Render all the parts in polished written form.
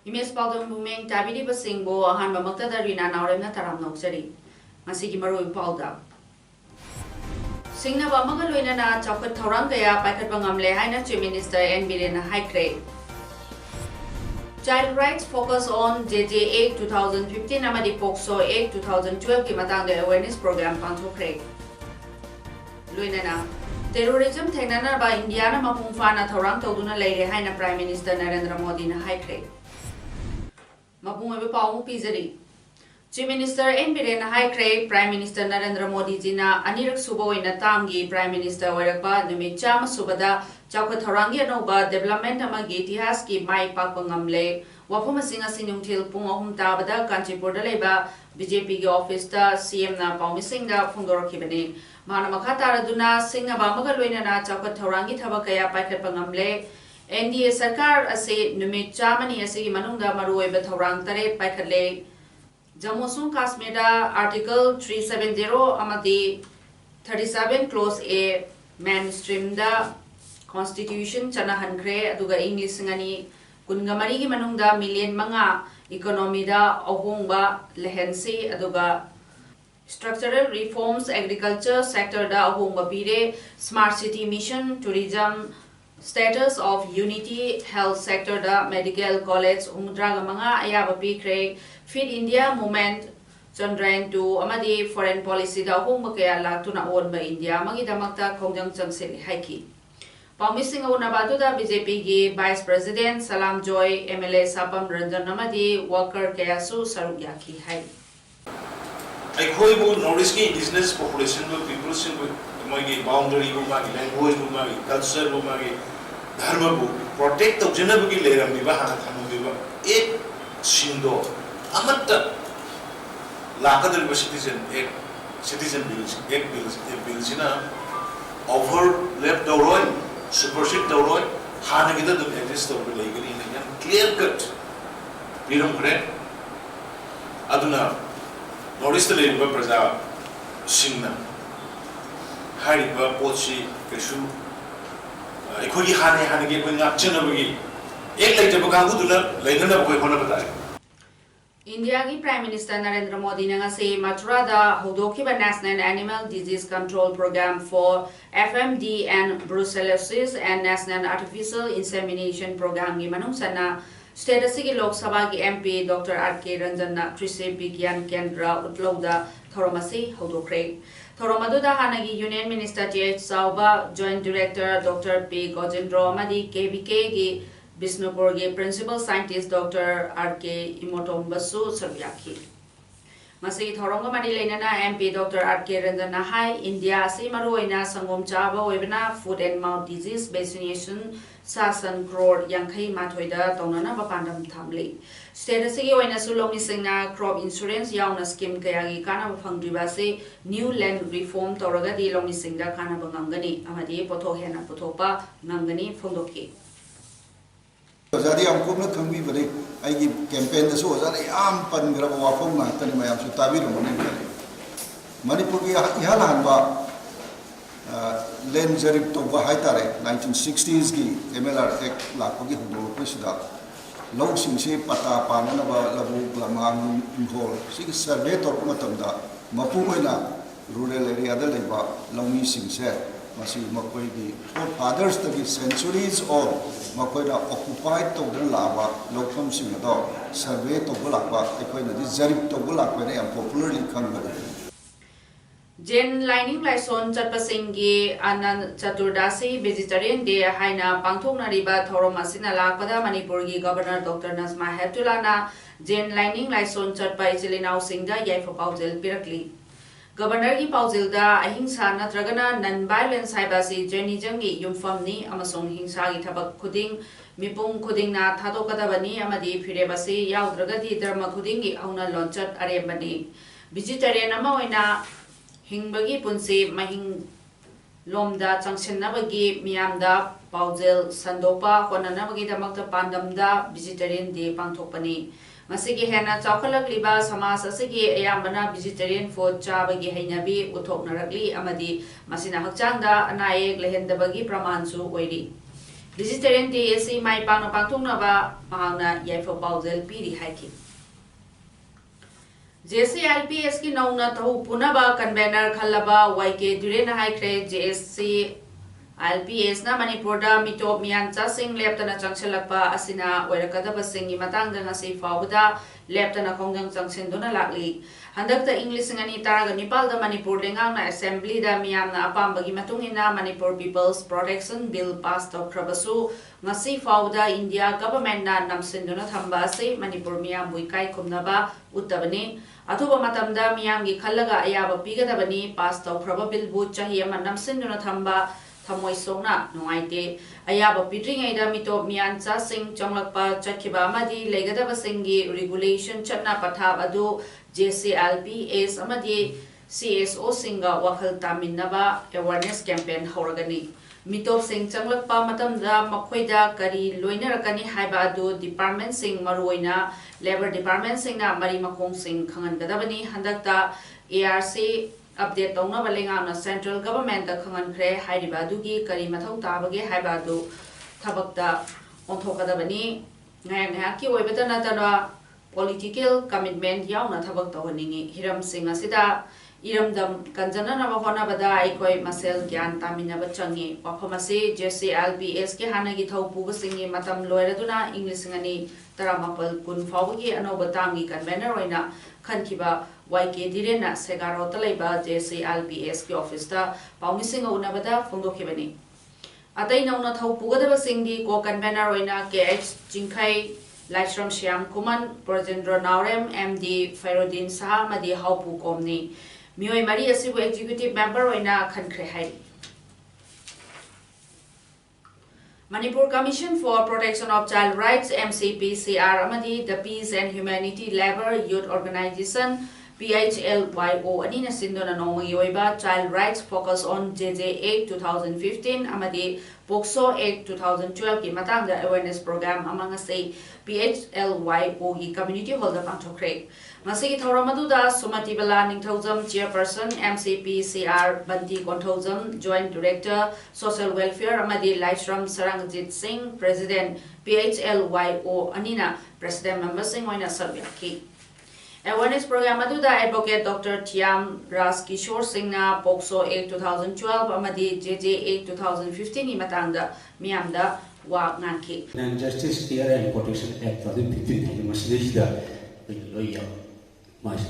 Image Paldon Buming, Tabidi Basingbo, Hanba Makta Rina, Naurena Taram Noxeri, Masiki Maru Pauda. Singna Bamagalwina, Chocolate Torangaya, Packet Bangamle, Haina Chief Minister, and Billion High Grade. Child rights focus on JJ 8 2015 Amadi Pokso 8 2012 Kimatanga awareness program Panto Craig. Luinana. Terrorism Tenana by Indiana Mapungfana Toronto Duna Lady Haina Prime Minister Narendra Modi in High Grade. Mapung Pau Pizari. Chief Minister N. High Grade Prime Minister Narendra Modi Jina Anirak Subo in Atamgi Prime Minister Warakba Numicham Subada Chauka Thorangi Nova Development Amagi Tihaski Mai Papangamle Wapuma Singa Sinung Til Pungahum Tabada Kanchipur Leba BJP Office CM Na Paumisinga Fundor Kibani Mana Makatara Duna Singa Bamagalwina Chauka Thorangi Tabakaya Paket Pangamle NDA Sarkar Ase Numit Chamani Ase Manunga Maruwe Bethorang Tare Pakale Jammu Kashmir Article 370 Amadi 37 Clause A Mainstream da Constitution Chana Hankre Aduga English Ngani Kungamari Manunga Million Manga Economy da Ohungba Lehensi Aduga Structural Reforms Agriculture Sector da Ohungba Pire Smart City Mission Tourism Status of Unity Health Sector da Medical College Umdraga Manga Ayaba Pikre Feed India Movement Chandrayaan 2 Amadi Foreign Policy da Hong Kaya Latuna own by India Mangi Damakta Kongjang Changsel Haiki. Paumising Unabatu da BJP gi Vice President Salam Joy MLA Sapam Ranjan Amadi Worker Kayasu Sarugyaki Hai. I call Nordic indigenous population people Magi boundary Bumagi, language Bumagi, culture Bumagi, Dharma protect the Jenabuki Leram Viva Hanuviva, 8 Shindo, Amata Lakadar citizen, 8 citizen bills, 8 bills in a over left the road, supersede the road, Hanagita the exist of the legally clear cut. Freedom grant Aduna, Notice the labor Praza Singna. Hariba Pochi, Keshu, Equally Hanagi, when up Chenabagi, eight later Bagaudula, Lena Boyhonabata. India ki Prime Minister Narendra Modi Nangase Maturada Hodokiba National Animal Disease Control Program for FMD and brucellosis and National Artificial Insemination Program ki manungsana State Sigi Lok Sabha ki MP Dr. R.K. Ranjan Krishi Bigyan Kendra Utlauda Thoromasi Hodokre. Thoromaduda Hanagi Union Minister T.H. Sauba, Joint Director Dr. P. Gojendro Amadi, KBK gi Bisnupur gi Principal Scientist Dr. R.K. Imotombasu Sarvyaki. Masi Thoronga Madi Lenana MP Dr. R.K. Ranjana Hai, India Simaruina Sangom Chaba Webina Food and Mouth Disease Vaccination Sasan Crore Yankei Matoida Tonana Bapandam Tamli. State Sigi Wena Sulomi Singna Crop Insurance Yauna Scheme Kayagi Kana Fangdibase New Land Reform Toraga di Lomi Singda Kana Bangangani Amadi Poto Hena Potopa Nangani Fondoki. Jadi amkumna kami beri aigi campaign itu jadi ampan berapa wafong na tadi mayam sutabi rumah ni. Manipur ki ihalan ba land jarib to ba hai tare 1960s ki MLR Act lakko ki hundo presida. Long singsi pata panana ba labu lamang inhol sing survey to matamda mapungoi na rural area da leba longi singse masi makoi ki fathers to be centuries or makoi na occupied to the lava lokam sing do survey to bulakwa ekoi na jarib to bulakwa ne popularly kangba. Jen lining laison Chatpasingi Anand Chaturdasi Vegetarian Day Haina Pangthok Nariba Thoromasina Lakpada Manipurgi Governor Dr. Nazma Heptulana Jen lining laison Chatpa Ichilinau Singda Yaifapau Jel Pirakli governor की पाउजिलदा अहिंसा नत्रगना none violence हाइबासी journalism की युमफमनी अमसोंग हिंसा की थबक खुदिंग मिपुंग खुदिंगना थादोकदबनी अमदी फिरेबसी याउद्रगदी धर्म खुदिंगी औना लॉन्चट अरेबनी vegetarian अमा ओइना हिंगबगी पुंसी महिंग लोमदा चंगसिनबगी मियामदा पाउजिल संदोपा होननबगीदमक्ता पांडमदा vegetarian day पांथोकपनी मसिगी हेना चौखलकलिबा समाज असिगी अयामबना वेजिटेरियन फूड चाबगी हैनबी उथोकनरकली अमदी मसिना हक्चांगदा अनायेक लेहेंदबगी प्रमाणसु ओइरी वेजिटेरियन डे एसी माइ पांगना पांथोकनबा महांगना याइफो पाउजिल पीरी हाइकी JCLPS की नौना तहु पुनबा कन्वेनर खल्लबा वाइके दुरेन हाइख्रे JCLPS ना मणिपुरदा मिटोप मियानचा सिंग लेप्तना चंगसलकपा असिना ओइरकदबा सिंगी मतंगदा ngasi फाउबदा लेप्तना खोंगजंग चंगसिनदुना लागली हंदकता English ngani taraga nipalda manipur lengangna assembly da miyamna apambagi matungina manipur people's protection bill pass tawkhrabasu ngasi fauda india government na namsinduna thamba ase manipur miyam buikai khumnaba uttabani athuba matamda miyamgi khallaga ayaba pigadabani pass tawkhraba bill bu chahi ama namsinduna thamba thamoi songna nuaite ayaba pidringaida mitop miyancha sing chonglakpa chakhiba amadi legadaba singi regulation chatna pathab adu JCLPS amadi CSO singa wakhal taminaba awareness campaign horagani mitop sing changlakpa matamda makhoida kari loinarakani haiba adu department sing maruina labor department singna mari makong sing khangangadabani handakta ARC update tongna balengana central government da khangankhre hairiba dugi kari mathau tabage haiba adu thabakta onthokadabani ngaya ki oibata natara political commitment yauna thabak tawhaningi hiram sing asida iramdam kanjanana bahonabada aikoi masel gyan taminaba changi wafamase JCLPS ke hanagi thaupuga singi matam loiraduna english ngani taramapal kun fawgi anoba tamgi convener oina khankiba YK direna segaro talaiba JCLPS ke office da paumisinga unabada fondokhibani atai nauna thaupuga da singi ko convener oina KH Jingkhai Laishram Shyam Kuman, Prajendra Naurem, MD Fairuddin Saha, Madi Haupu Komni. Mioi Mari Asibu Executive Member Oina Khankre Hai. Manipur Commission for Protection of Child Rights MCPCR Amadi, the Peace and Humanity Labor Youth Organization PHLYO Anina Sindona Nongi Yoiba Child Rights Focus on JJ 8 2015 Amadi POCSO 8 2012 ki matangda awareness program among us PHLYO ki community hall da pangthokre masigi thoramadu da Sumati Bala Ningthaujam chairperson MCPCR Banti Konthaujam joint director social welfare amadi Laishram Sarangjit Singh president PHLYO Anina president member Singh oina sarvyaki awareness program aduda advocate Dr. Thiam Ras Kishore Singh na POCSO 8 2012 amadi JJ 8 2015 ni matangda miyamda wa nganki Justice Care and Protection Act 2015 masjidda loya mas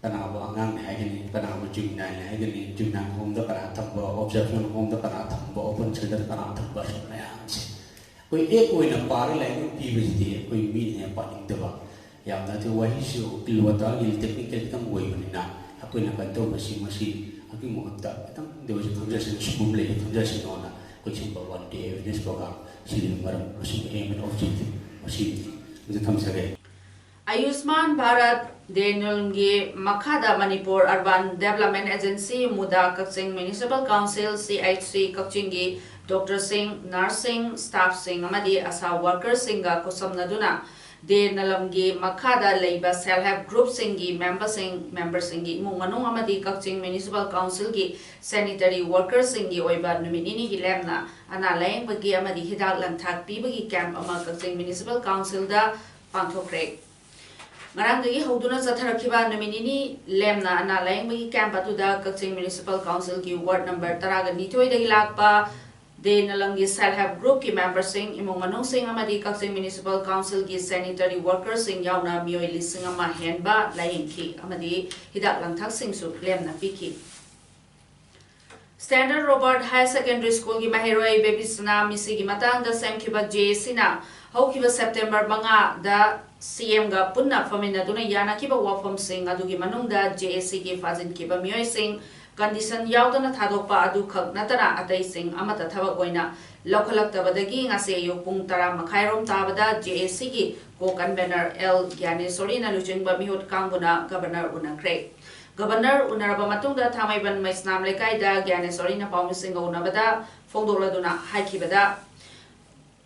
kanaba angang haigani kanaba jumna haigani jumna homda kana thamba objection homda kana thamba open children kana thamba mayam se koi ek oina par lai pbd koi mi ne paningdaba yamna tu wahishu kilwata il technical tam woyunina akoina kanto masi aki mohta tam dewa transaction smoothly transaction ona coaching for one day this program silim maram masi aim and objective masi the tham sare Ayushman Bharat Denulngi Makhada Manipur Urban Development Agency Muda Kakching Municipal Council CHC Kakchingi Dr. Singh Nursing Staff Singh Amadi Asa Workers Singha Kusamnaduna De Nalamgi Makhada Leiba Self Help Group Singhi Member Singhi Munganung Amadi Kakching Municipal Council Gi Sanitary Workers Singhi Oiba Numinini Hilemna Ana Laing Bagi Amadi Hidak Lantak Pibagi Camp Ama Kakching Municipal Council Da Pangthokre Marangagi Hoduna Zatarakiba Numinini Lemna Ana Laing Bagi Camp Atuda Kakching Municipal Council Gi Ward Number Taraga Nitoi de Lakpa De Nalangi Self Help Group ki member sing imong manung sing amadi Kakching Municipal Council ki sanitary workers sing yauna mioi lising ama henba lain ki amadi hidak langthak sing su lem na piki Standard Robert High Secondary School ki mahiroi baby sna misi ki matang da sem ki ba JC na हौखिबा September 5 दा CM ga punna famina duna yana kiba wafam sing adugi manungda JSC ki fazin kiba miyoi sing condition yaudana thadokpa adu khak natara atai sing amata thabak oina lokhalak tabadagi ngase yu pung tara makhairom tabada JSC ki ko convener L Gyanesori na lujingba mihut kanguna governor unakre governor unaraba matungda thamaiban maisnam lekai da Gyanesori na paumising unabada fongdoladuna haikibada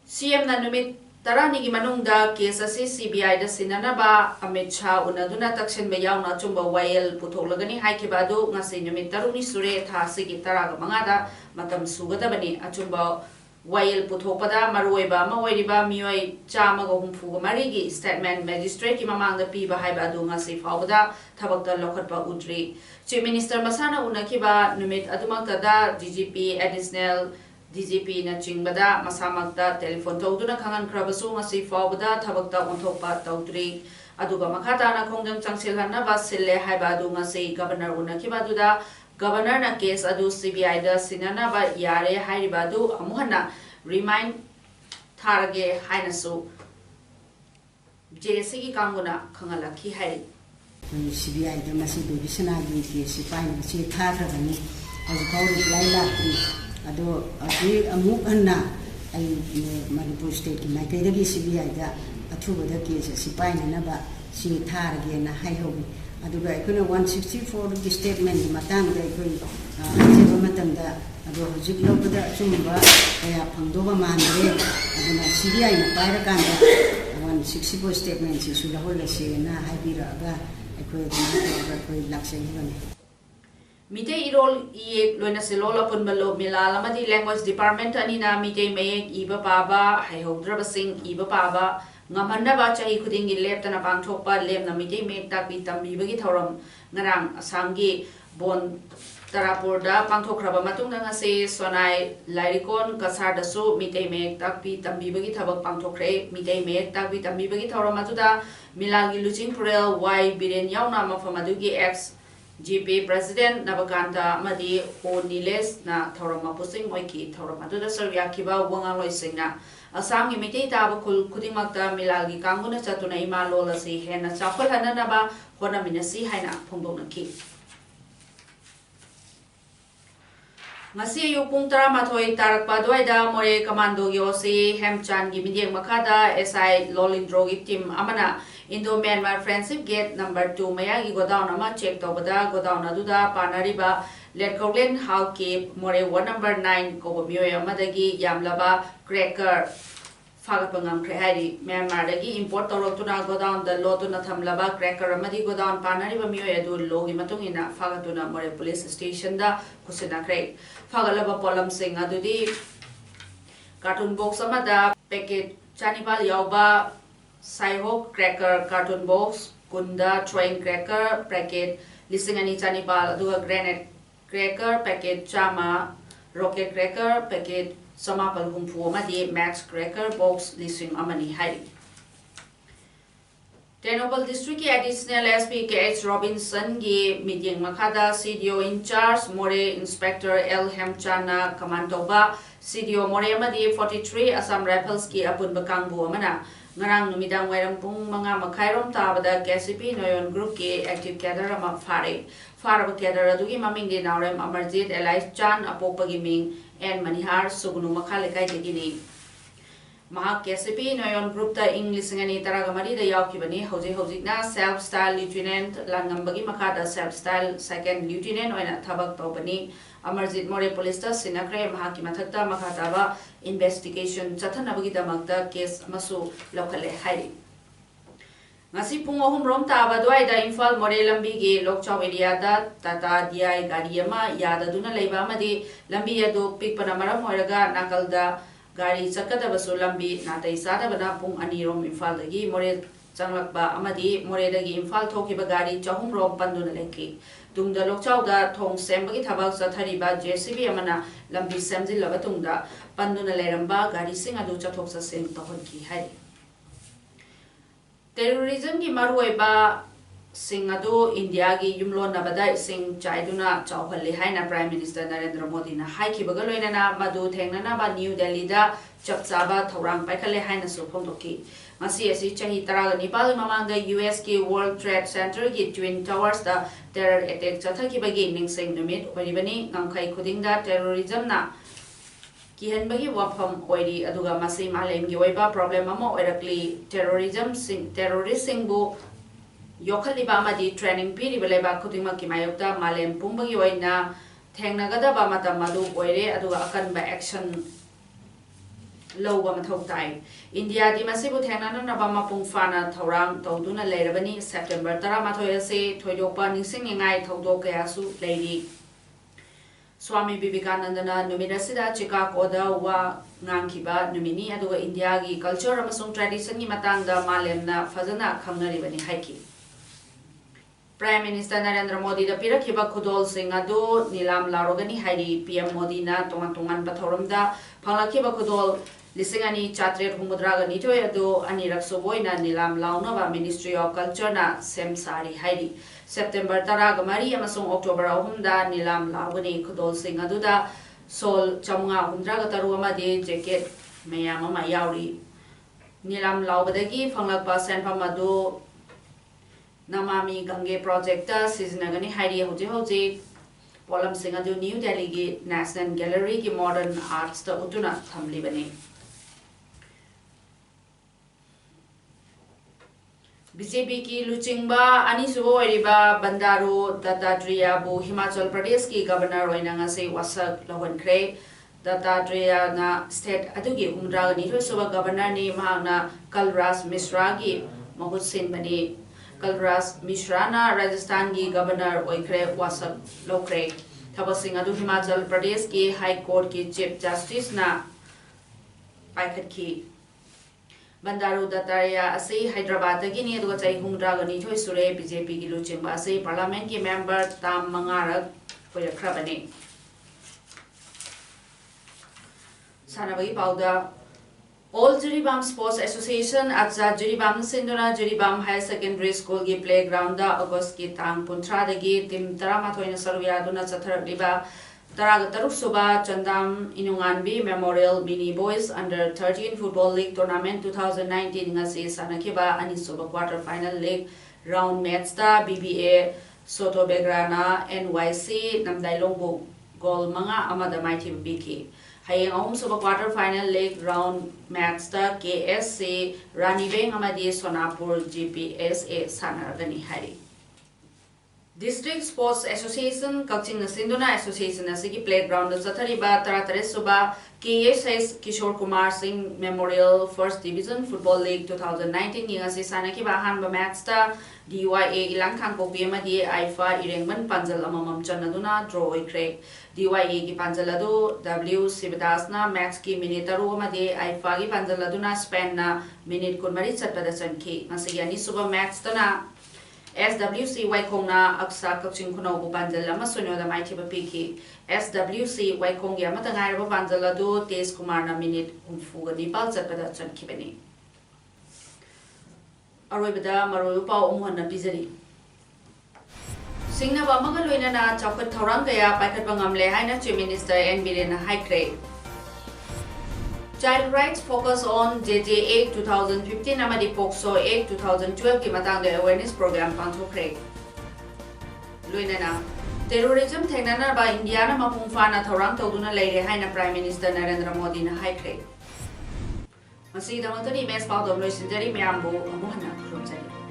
CM na numit Tarani ki manungda case asi CBI da sinanaba Amit Shah unaduna taksin bayawna chumba YL putholagani haikibadu ngasi numit taruni sure tha sigi taraga mangada matam sugadabani achumba YL puthopada maruiba mawairiba mioi chama go humfu marigi statement magistrate ki mamangda piba haibadu ngasi fawda thabakta lokhatpa udri Chief Minister masana unakiba numit adumakta da DGP additional DGP na chingbada masamakta telephone tawduna khangan krabasu ngasi fawbada thabakta onthokpa tawdri aduga makhata na khongjang changsilhanna ba sille haibadu ngasi governor unakibaduda governor na case adu CBI da sinana ba yare hairibadu amuhana remind tharage hainasu JSC ki kanguna khangalakhi hai CBI da masi dubisana gi case pain si tharagani azkauri lailakri ado adi amuk anna ai Manipur state ki maitedagi CBI da athubada case sipaina na ba si tharage na haihobi aduga ikuna 164 ki statement matang da ikoi ajeba matamda ado hojik lobada chumba ya phangdoba mandre aduna CBI na paira kanda 164 statement si sulahol se na haibira ga ikoi ikoi laksani Mite irol ie loina selola punbalo milala madi language department anina mite mayek iba paba hai hodra basing iba paba ngamanda ba chahi khudingi leptana pangthokpa lemna mite mek takbi tambi bagi thoram ngarang asamgi bon tarapur da pangthokraba matungna ngase sonai lairikon kasar dasu mite mek takbi tambi bagi thabak pangthokre mite mek takbi tambi bagi thoram atuda milagi luching purel y biren yauna mafamadugi x GP President Nabakanta Madi O Niles na Thorama Pusing Moiki Thorama to the Serbia Kiba Wangaloi Singna Assam Imiti Tabakul Kudimakta Milagi Kanguna Satuna Ima Lola Si Hena Chapel Hananaba Hona Minasi Haina Pongdonaki Ngasi Yupung Taramatoi Tarakpa Doida More Commando Yosi Hemchan Gimidiang Makada SI Lolindrogi Team Amana Indo-Myanmar Friendship Gate number 2 mayagi godown ama check tobada godown aduda panariba Letkolen Hauki More 1 number 9 ko myoy amadagi yamlaba cracker fagapangam khari Myanmar dagi import torotuna godown the lotuna thamlaba cracker amadi godown panariba myoy adu logi matungina fagatuna More police station da kusina kre fagalaba polam sing adudi cartoon box amada packet chanibal yauba Saihok cracker cartoon box, Kunda train cracker packet, Lisingani chanipal, aduga granite cracker packet, Chama rocket cracker packet, Samapal humpu amadi max cracker box, lising amani hari. Ternopal District ki additional SP KH Robinson gi meeting makada CDO in charge More Inspector L Hemchana Kamantoba CDO More amadi 43 Assam Rifles ki apun bakangbu amana ngarang numidang wairam pung mga makhairom tabada KCP Noyon Group ki active cadre ama faraba cadre adugi maming de naurem Amarjit Elias Chan apopagi ming and Manihar sugunu makhalekai tegini Mahak KCP Noyon Group ta English ngani taragamari da yaukibani hojik na self style lieutenant langambagi makada self style second lieutenant oina thabak tobani Amarjit More Police ta sinakre mahaki mathakta makhataba investigation chathanabagi damakta case masu lokale hairi ngasi pung 3 rom taba doida Imphal More lambi gi lokchaw area da Tata DI gari ama yada duna leiba amadi lambi adu pikpana maram hoiraga nakalda gari chakadabasu lambi natai sadabana pung 2 rom Imphal dagi More changlakba amadi More dagi Imphal thokiba gari 4 rom panduna lekki tungda lokchawda thong sembagi thabak chathariba JCB amana lambi semjilaba tungda panduna leramba gari sing adu chathok chasen tahonki hai terrorism ki maruiba sing adu India gi yumlon na badai sing chaiduna chawhalli haina Prime Minister Narendra Modi na haikibaga loinana madu thengnana ba New Delhi da chapchaba thorang paikhale haina su phongdoki masi asi chahi taraga nipal mamangda US ki World Trade Center ki Twin Towers da terror attack chathakibagi ningsing numit oribani ngamkhai khudingda terrorism na kihanbagi wafam oiri aduga masi malem gi oiba problem amo oirakli terrorist singbu yokhaliba amadi training piriba leba khudingma ki mayokta malem pumbagi oina thengnagadaba matam madu oire aduga akanba action lowba mathau tai India di masibu thengnana naba mapung fana thorang tawduna leirabani September 13 ase thoidokpa ningsingningai thodok kaya su leiri Swami Vivekanandana numinasida Chicago da wa ngangkiba numini aduga India gi culture amasung tradition gi matangda malemna fazana khangnaribani haiki Prime Minister Narendra Modi da pirakhiba khudol sing adu nilam larogani hairi PM Modi na tongan pathoramda phalakhiba khudol lisingani chatret humudraga nitoi adu anirak soboina nilam launaba Ministry of Culture na semsari hairi September 13 amasung October 3 da nilam lawani khudol sing adu da sol chamunga humdraga taru amadi jacket mayam ama yauri nilam lawbadagi phanglakpa senpham adu Namami Gange project ta sizinagani hairi hoji polam sing adu New Delhi gi National Gallery ki modern arts ta utuna thamlibani BJP ki luchingba ani subo eriba Bandaru Dattatreya bu Himachal Pradesh ki governor oinanga se wasak lawankre Dattatreya na state adugi humdragani suba governor ni mahana Kalraj Mishra gi mahut sinbani Kalraj Mishra na Rajasthan ki governor oikre wasak lokre thabasing adu Himachal Pradesh ki High Court ki Chief Justice na paikhat ki Bandaru Dattatreya ase Hyderabad dagi ni aduga chai humdragani thoi sure BJP ki luchingba ase parliament ki member tam mangarak koyakrabani sanabagi pauda All Jiribam Sports Association Atza Jiribam Sinduna Jiribam High Secondary School ki playground da August ki tang puntra dagi tim taramatoina saruya duna chatharagliba Taragataruk Suba Chandam Inunganbi Memorial Mini Boys Under 13 Football League Tournament 2019 ngasi sanakiba ani suba quarter final league round match da BBA Soto Begrana NYC Namdailongbu goal manga amada mighty biki Hayeng ahum suba quarter final league round match da KSC Ranibeng amadi Sonapur GPSA sanaragani hari District Sports Association Kakching Sinduna Association asigi playground da chathariba taratare suba KSS Kishore Kumar Singh Memorial First Division Football League 2019 ngasi sanaki ba hanba match ta DYA Ilangkhang Kokbi amadi IFA Irengman Panjal amamam chanaduna draw oikre DYA ki Panjal adu W Sivadas na match ki minute taru amadi IFA ki Panjal aduna Spain na minute kunmari chatpada chanki ngasi yani suba match ta na SWC Waikong na Aksa Kakching Kuno bu Panjal ama sunyo da mighty bapiki SWC Waikong ya matangai ba Panjal adu Tej Kumar na minute umfu gani pal chatpada chankibani Aroibada maroyu pau umuhan na pizari Singna ba maga loina na chawkat thorang kaya paikhat bangam le haina Chief Minister N Biren Haikre Child Rights Focus on JJ 8 2015 amadi POCSO 8 2012 ki matangda awareness program panthokre loina na terrorism thengnana ba India na mapung fana thorang tawduna leire haina Prime Minister Narendra Modi na haikre Masih dalam tadi mes pau domlo sendiri meambu amuhana kurumjari